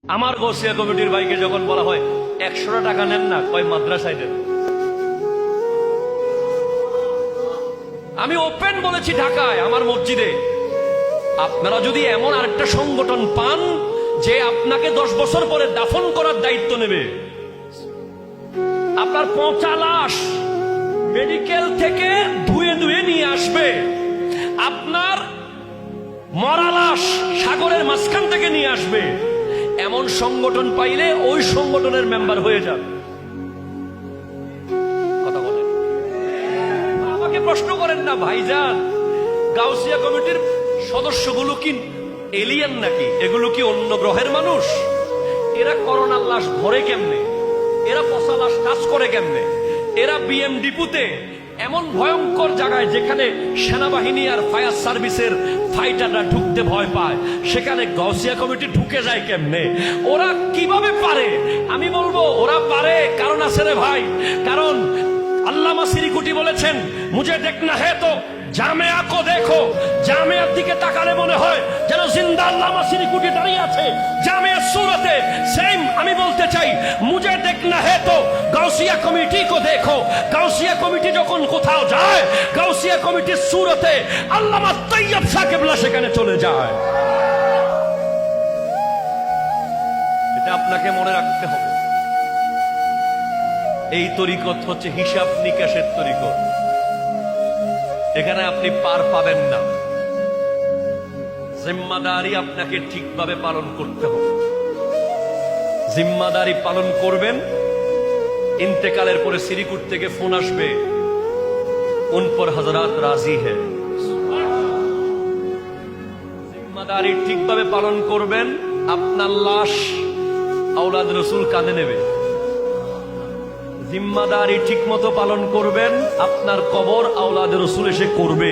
আমার গৌসিয়া কমিটির ভাইকে যখন বলা হয় 100 টাকা নেন না, কয় মাদ্রাসায় দেন। আমি ওপেন বলেছি ঢাকায় আমার মসজিদে, আপনারা যদি এমন আরেকটা সংগঠন পান যে আপনাকে 10 বছর পরে দাফন করার দায়িত্ব নেবে, আপনার পচা লাশ মেডিকেল থেকে ধুয়ে ধুয়ে নিয়ে আসবে, আপনার মরা লাশ সাগরের মাঝখান থেকে নিয়ে আসবে, এমন সংগঠন পাইলে ওই সংগঠনের মেম্বার হয়ে যাবে। কথা বলেন, আমাকে প্রশ্ন করেন না ভাইজান, গাউসিয়া কমিটির সদস্যগুলো কি এলিয়েন নাকি? এগুলো কি অন্য গ্রহের মানুষ? এরা করোনার লাশ ভরে কেমনে? এরা পচা লাশ কাজ করে কেমনে? এরা বিএম ডিপুতে এমন ভয়ঙ্কর জায়গায় যেখানে সেনাবাহিনী আর ফায়ার সার্ভিসের ফাইটাররা ঢুকতে ভয় পায়, সেখানে গাউসিয়া কমিটি ঢুকে যায় কেমনে? ওরা কিভাবে পারে? আমি বলবো ওরা পারে, কারণ আছে রে ভাই। কারণ আল্লামা সিরিকুটি বলেছেন, মুঝে দেখনা হে তো জামিয়া কো দেখো। জামিয়ার দিকে তাকালে মনে হয় যেন জিন্দা আল্লামা সিরিকুটি দাঁড়িয়ে আছে জামিয়ার সুরতে। সেম আমি বলতে চাই, মুঝে দেখনা হে তো গাউসিয়া কমিটি কো দেখো। গাউসিয়া কমিটি যখন কোথাও যায়, গাউসিয়া কমিটির সুরতে আল্লামা তৈয়ব শাহ কেবলা সেখানে চলে যায়। এটা আপনাকে মনে রাখতে হবে। এই তরিকত হচ্ছে হিসাব নিকাশের তরিকত। এখানে আপনি পার পাবেন না। জিম্মাদারি আপনাকে ঠিকভাবে পালন করতে হবে। জিম্মাদারি পালন করবেন, ইন্তেকালের পরে সিরিকুট থেকে ফোন আসবে, উন পর হযরত রাজি হ্যায়। জিম্মাদারি ঠিকভাবে পালন করবেন, আপনার লাশ আওলাদ রসুল কাঁধে নেবে। জিম্মাদারি ঠিক মতো পালন করবেন, আপনার কবর আওলাদ রসুল এসে করবে।